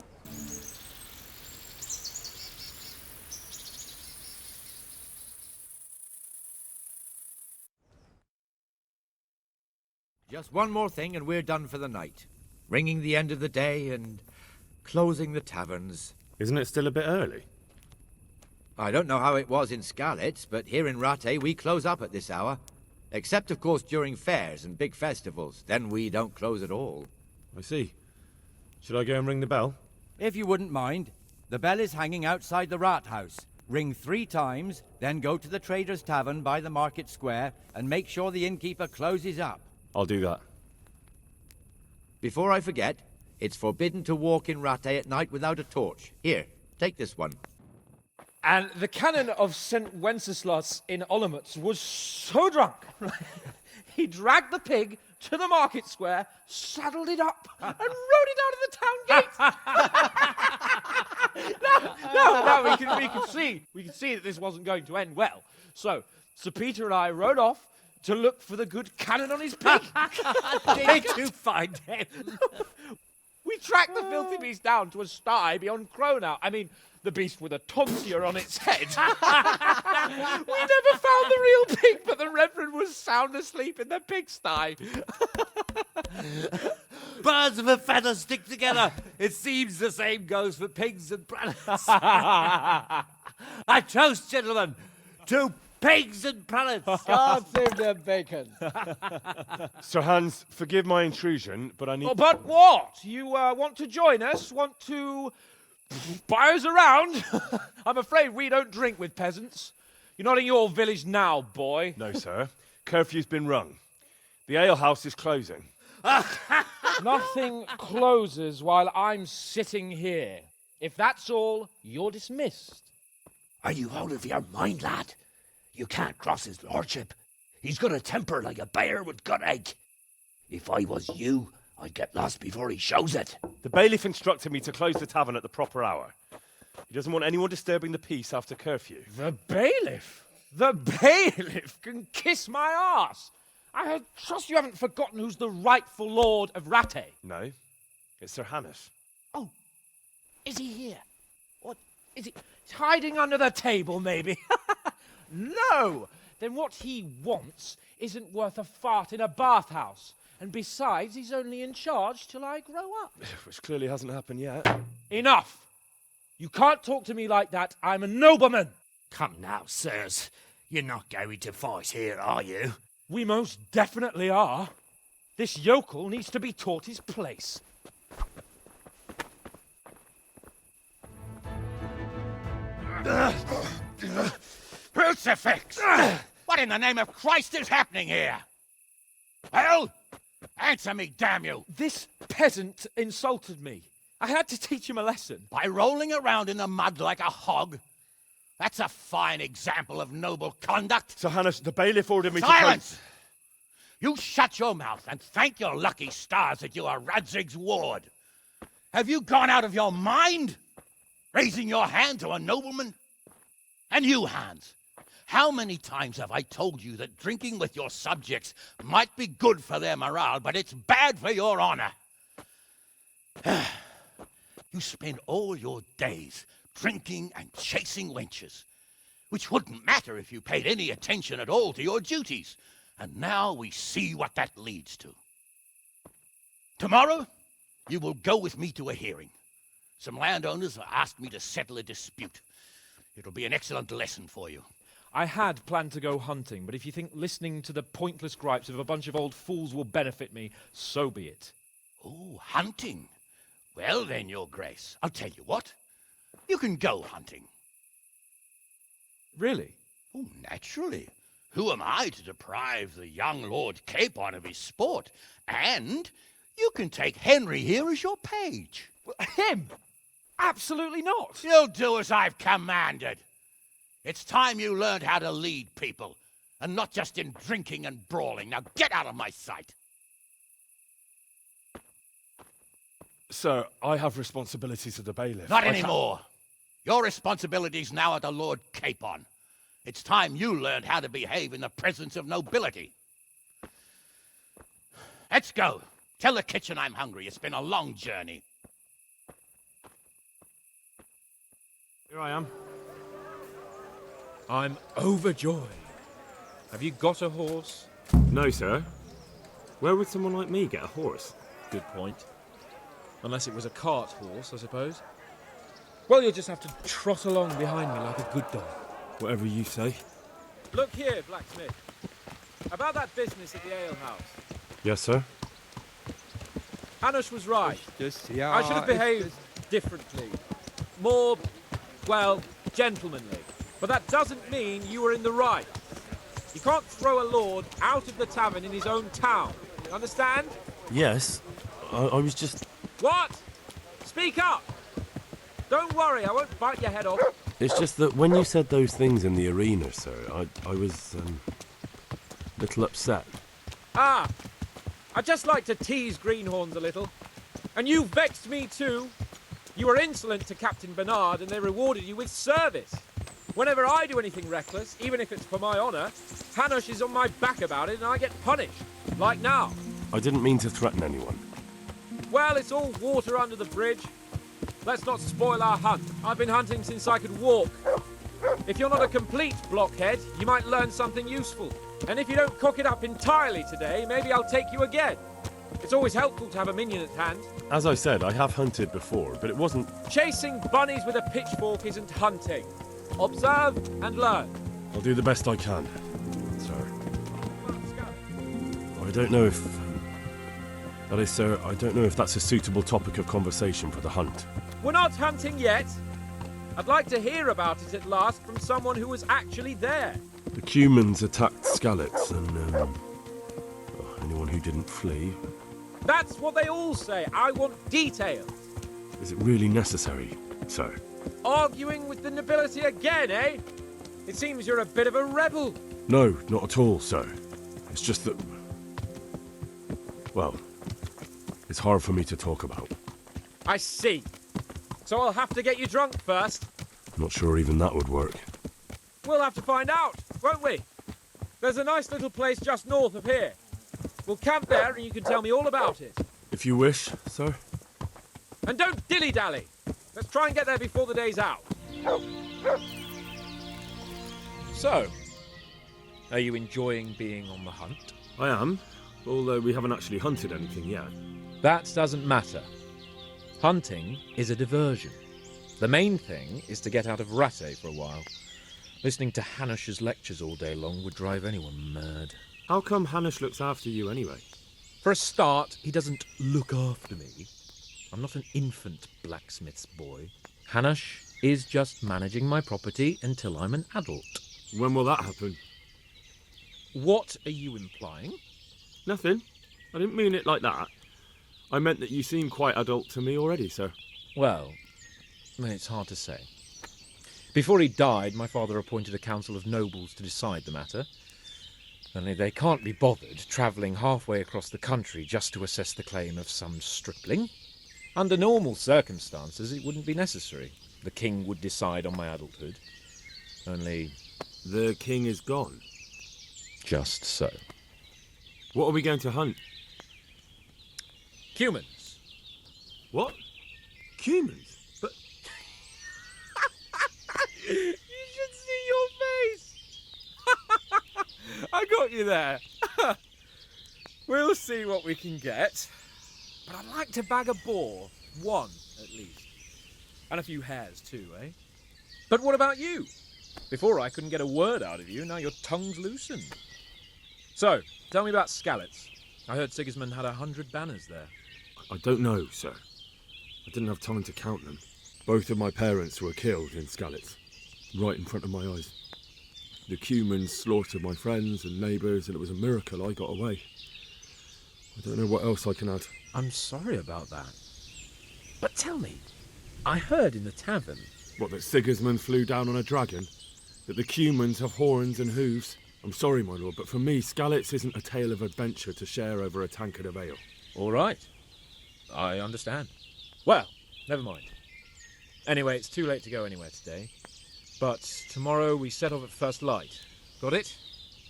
Just one more thing and we're done for the night. Ringing the end of the day and closing the taverns. Isn't it still a bit early? I don't know how it was in Skalitz, but here in Rattay we close up at this hour. Except, of course, during fairs and big festivals. Then we don't close at all. I see. Should I go and ring the bell? If you wouldn't mind. The bell is hanging outside the rat house. Ring 3 times, then go to the Trader's Tavern by the market square and make sure the innkeeper closes up. I'll do that. Before I forget, it's forbidden to walk in Rattay at night without a torch. Here, take this one. And the canon of St. Wenceslas in Olomouc was so drunk, he dragged the pig to the market square, saddled it up, and rode it out of the town gate. No, we can see that this wasn't going to end well. So, Sir Peter and I rode off to look for the good canon on his pig. Did you find him? We tracked the filthy beast down to a sty beyond Cronau. I mean, the beast with a tonsure on its head. We never found the real pig, but the Reverend was sound asleep in the pigsty. Birds of a feather stick together. It seems the same goes for pigs and planets. I toast, gentlemen, to pigs and planets. God save the bacon. Sir Hans, forgive my intrusion, but I need... Oh, but what? You want to join us? Want to buy us around? I'm afraid we don't drink with peasants. You're not in your village now, boy. No, sir. Curfew's been rung. The alehouse is closing. Nothing closes while I'm sitting here. If that's all, you're dismissed. Are you out of your mind, lad? You can't cross his lordship. He's got a temper like a bear with gut ache. If I was you, I'd get lost before he shows it. The bailiff instructed me to close the tavern at the proper hour. He doesn't want anyone disturbing the peace after curfew. The bailiff? The bailiff can kiss my arse. I trust you haven't forgotten who's the rightful lord of Rattay. No, it's Sir Hannes. Oh, is he here? What, is he hiding under the table, maybe? No! Then what he wants isn't worth a fart in a bathhouse. And besides, he's only in charge till I grow up. Which clearly hasn't happened yet. Enough! You can't talk to me like that. I'm a nobleman. Come now, sirs. You're not going to fight here, are you? We most definitely are. This yokel needs to be taught his place. Crucifix! What in the name of Christ is happening here? Well, answer me, damn you! This peasant insulted me. I had to teach him a lesson. By rolling around in the mud like a hog? That's a fine example of noble conduct. Sir Hannes, the bailiff ordered me Silence! to... You shut your mouth and thank your lucky stars that you are Radzig's ward. Have you gone out of your mind? Raising your hand to a nobleman? And you, Hans, how many times have I told you that drinking with your subjects might be good for their morale, but it's bad for your honor? You spend all your days drinking and chasing wenches, which wouldn't matter if you paid any attention at all to your duties. And now we see what that leads to. Tomorrow, you will go with me to a hearing. Some landowners have asked me to settle a dispute. It'll be an excellent lesson for you. I had planned to go hunting, but if you think listening to the pointless gripes of a bunch of old fools will benefit me, so be it. Oh, hunting? Well then, Your Grace, I'll tell you what. You can go hunting. Really? Oh, naturally. Who am I to deprive the young Lord Capon of his sport? And you can take Henry here as your page. Him? Absolutely not. You'll do as I've commanded. It's time you learned how to lead people, and not just in drinking and brawling. Now get out of my sight. Sir, I have responsibilities as the bailiff. Not anymore. Your responsibilities now are the Lord Capon. It's time you learned how to behave in the presence of nobility. Let's go. Tell the kitchen I'm hungry. It's been a long journey. Here I am. I'm overjoyed. Have you got a horse? No, sir. Where would someone like me get a horse? Good point. Unless it was a cart horse, I suppose. Well, you'll just have to trot along behind me like a good dog. Whatever you say. Look here, blacksmith. About that business at the alehouse. Yes, sir. Hanush was right. I should have behaved differently. More, well, gentlemanly. But that doesn't mean you were in the right. You can't throw a lord out of the tavern in his own town. Understand? Yes. I was just... What? Speak up! Don't worry, I won't bite your head off. It's just that when you said those things in the arena, sir, I was, a little upset. Ah! I just like to tease greenhorns a little. And you vexed me too. You were insolent to Captain Bernard and they rewarded you with service. Whenever I do anything reckless, even if it's for my honour, Hanush is on my back about it and I get punished. Like now. I didn't mean to threaten anyone. Well, it's all water under the bridge. Let's not spoil our hunt. I've been hunting since I could walk. If you're not a complete blockhead, you might learn something useful. And if you don't cock it up entirely today, maybe I'll take you again. It's always helpful to have a minion at hand. As I said, I have hunted before, but it wasn't... Chasing bunnies with a pitchfork isn't hunting. Observe and learn. I'll do the best I can, sir. I don't know if... That is, sir, I don't know if that's a suitable topic of conversation for the hunt. We're not hunting yet. I'd like to hear about it at last from someone who was actually there. The Cumans attacked Skalitz and, anyone who didn't flee. That's what they all say. I want details. Is it really necessary, sir? Arguing with the nobility again, eh? It seems you're a bit of a rebel. No, not at all, sir. It's just that... Well, it's hard for me to talk about. I see. So I'll have to get you drunk first. Not sure even that would work. We'll have to find out, won't we? There's a nice little place just north of here. We'll camp there and you can tell me all about it. If you wish, sir. And don't dilly-dally. Let's try and get there before the day's out. So, are you enjoying being on the hunt? I am, although we haven't actually hunted anything yet. That doesn't matter. Hunting is a diversion. The main thing is to get out of Rattay for a while. Listening to Hanush's lectures all day long would drive anyone mad. How come Hanush looks after you anyway? For a start, he doesn't look after me. I'm not an infant blacksmith's boy. Hanush is just managing my property until I'm an adult. When will that happen? What are you implying? Nothing. I didn't mean it like that. I meant that you seem quite adult to me already, sir. Well, it's hard to say. Before he died, my father appointed a council of nobles to decide the matter. Only they can't be bothered travelling halfway across the country just to assess the claim of some stripling. Under normal circumstances, it wouldn't be necessary. The king would decide on my adulthood. Only... The king is gone? Just so. What are we going to hunt? Cumans. What? Cumans? But... You should see your face! I got you there. We'll see what we can get. but I'd like to bag a boar. One, at least. And a few hares, too, eh? But what about you? Before I couldn't get a word out of you, now your tongue's loosened. So, tell me about Skalitz. I heard Sigismund had 100 banners there. I don't know, sir. I didn't have time to count them. Both of my parents were killed in Skalitz, right in front of my eyes. The Cumans slaughtered my friends and neighbours, and it was a miracle I got away. I don't know what else I can add. I'm sorry about that. But tell me, I heard in the tavern... What, that Sigismund flew down on a dragon? That the Cumans have horns and hooves? I'm sorry, my lord, but for me, Skalitz isn't a tale of adventure to share over a tankard of ale. All right. I understand. Well, never mind. Anyway, it's too late to go anywhere today. But tomorrow we set off at first light. Got it?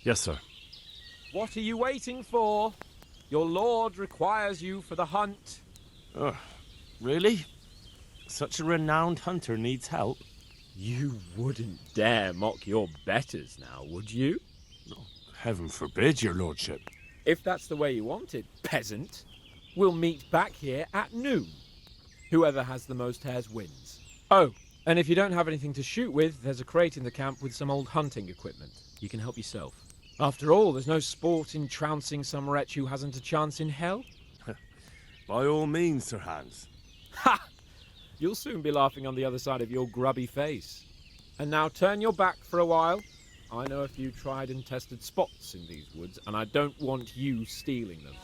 Yes, sir. What are you waiting for? Your lord requires you for the hunt. Oh, really? Such a renowned hunter needs help? You wouldn't dare mock your betters now, would you? Oh, heaven forbid, your lordship. If that's the way you want it, peasant, we'll meet back here at noon. Whoever has the most hares wins. Oh, and if you don't have anything to shoot with, there's a crate in the camp with some old hunting equipment. You can help yourself. After all, there's no sport in trouncing some wretch who hasn't a chance in hell. By all means, Sir Hans. Ha! You'll soon be laughing on the other side of your grubby face. And now turn your back for a while. I know a few tried and tested spots in these woods, and I don't want you stealing them.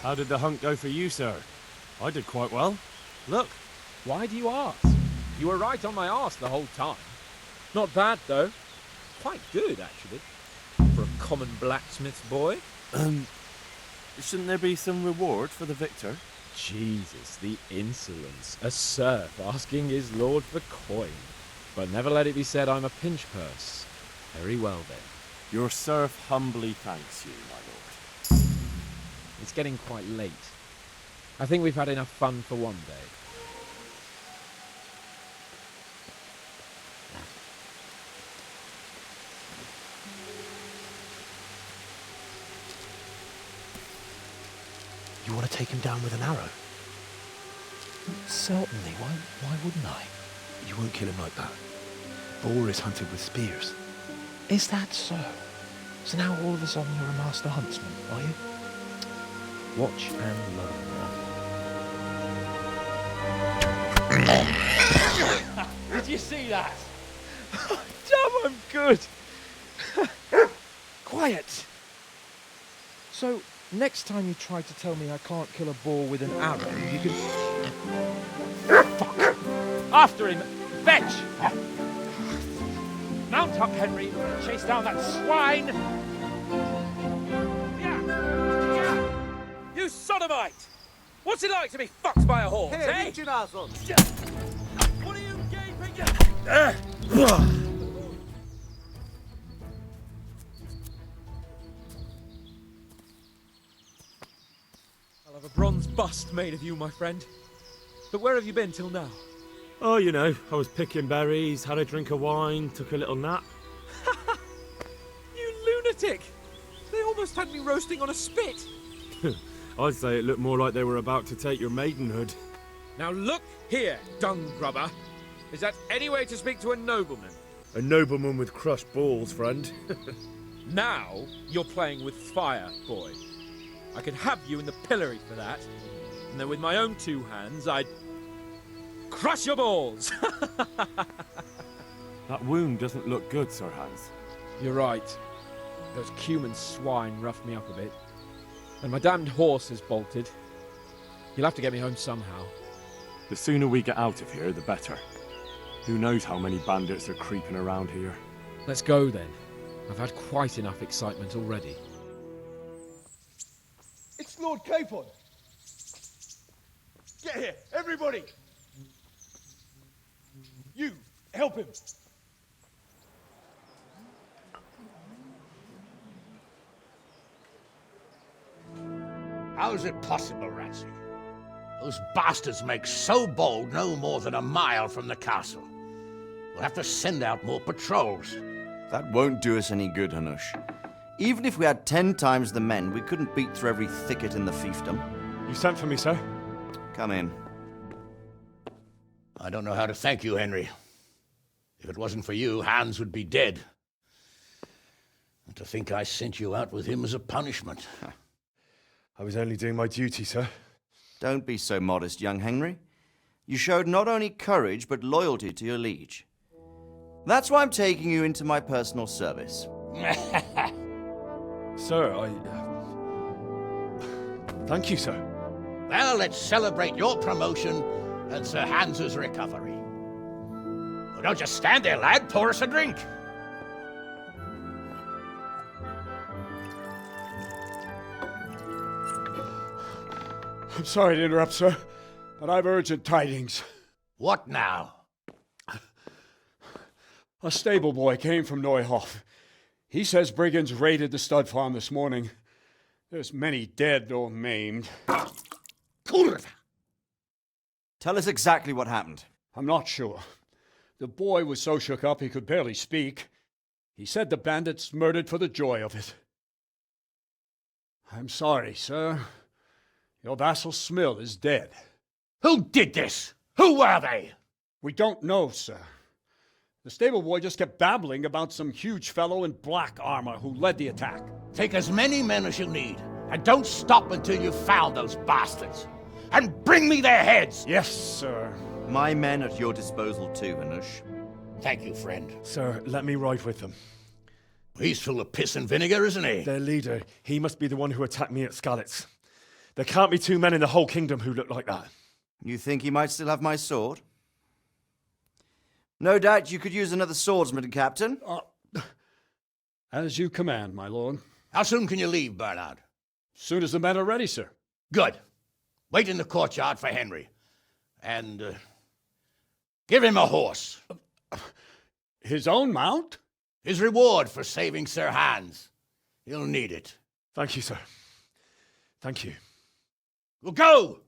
How did the hunt go for you, sir? I did quite well. Look. Why do you ask? You were right on my arse the whole time. Not bad, though. Quite good, actually. For a common blacksmith's boy. Shouldn't there be some reward for the victor? Jesus, the insolence. A serf asking his lord for coin. But never let it be said I'm a pinch purse. Very well, then. Your serf humbly thanks you, my lord. It's getting quite late. I think we've had enough fun for one day. You want to take him down with an arrow? Certainly, why wouldn't I? You won't kill him like that. Boar is hunted with spears. Is that so? So now all of a sudden you're a master huntsman, are you? Watch and learn. Did you see that? Damn, I'm good! Quiet! So, next time you try to tell me I can't kill a boar with an arrow, you can... Fuck! After him! Fetch! Mount up, Henry, and chase down that swine! Yeah. You sodomite! What's it like to be fucked by a horse, eh? What are you gaping at? I'll have a bronze bust made of you, my friend. But where have you been till now? Oh, you know, I was picking berries, had a drink of wine, took a little nap. You lunatic! They almost had me roasting on a spit. I'd say it looked more like they were about to take your maidenhood. Now look here, dung grubber. Is that any way to speak to a nobleman? A nobleman with crushed balls, friend. Now you're playing with fire, boy. I could have you in the pillory for that. And then with my own two hands, I'd... crush your balls! That wound doesn't look good, Sir Hans. You're right. Those Cuman swine roughed me up a bit. And my damned horse is bolted. You'll have to get me home somehow. The sooner we get out of here, the better. Who knows how many bandits are creeping around here. Let's go then. I've had quite enough excitement already. It's Lord Capon! Get here, everybody! You, help him! How is it possible, Ratsig? Those bastards make so bold no more than a mile from the castle. We'll have to send out more patrols. That won't do us any good, Hanush. Even if we had 10 times the men, we couldn't beat through every thicket in the fiefdom. You sent for me, sir? Come in. I don't know how to thank you, Henry. If it wasn't for you, Hans would be dead. And to think I sent you out with him as a punishment. I was only doing my duty, sir. Don't be so modest, young Henry. You showed not only courage, but loyalty to your liege. That's why I'm taking you into my personal service. Sir, thank you, sir. Well, let's celebrate your promotion and Sir Hans's recovery. Well, don't just stand there, lad. Pour us a drink. I'm sorry to interrupt, sir, but I've urgent tidings. What now? A stable boy came from Neuhof. He says brigands raided the stud farm this morning. There's many dead or maimed. Tell us exactly what happened. I'm not sure. The boy was so shook up he could barely speak. He said the bandits murdered for the joy of it. I'm sorry, sir. Your vassal Smill is dead. Who did this? Who were they? We don't know, sir. The stable boy just kept babbling about some huge fellow in black armor who led the attack. Take as many men as you need, and don't stop until you've found those bastards. And bring me their heads! Yes, sir. My men at your disposal too, Hanush. Thank you, friend. Sir, let me ride with them. He's full of piss and vinegar, isn't he? Their leader, he must be the one who attacked me at Skalitz. There can't be 2 men in the whole kingdom who look like that. You think he might still have my sword? No doubt you could use another swordsman, Captain. As you command, my lord. How soon can you leave, Bernard? Soon as the men are ready, sir. Good. Wait in the courtyard for Henry. And give him a horse. His own mount? His reward for saving Sir Hans. He'll need it. Thank you, sir. Thank you. Well, go!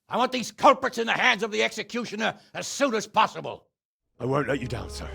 I want these culprits in the hands of the executioner as soon as possible. I won't let you down, sir.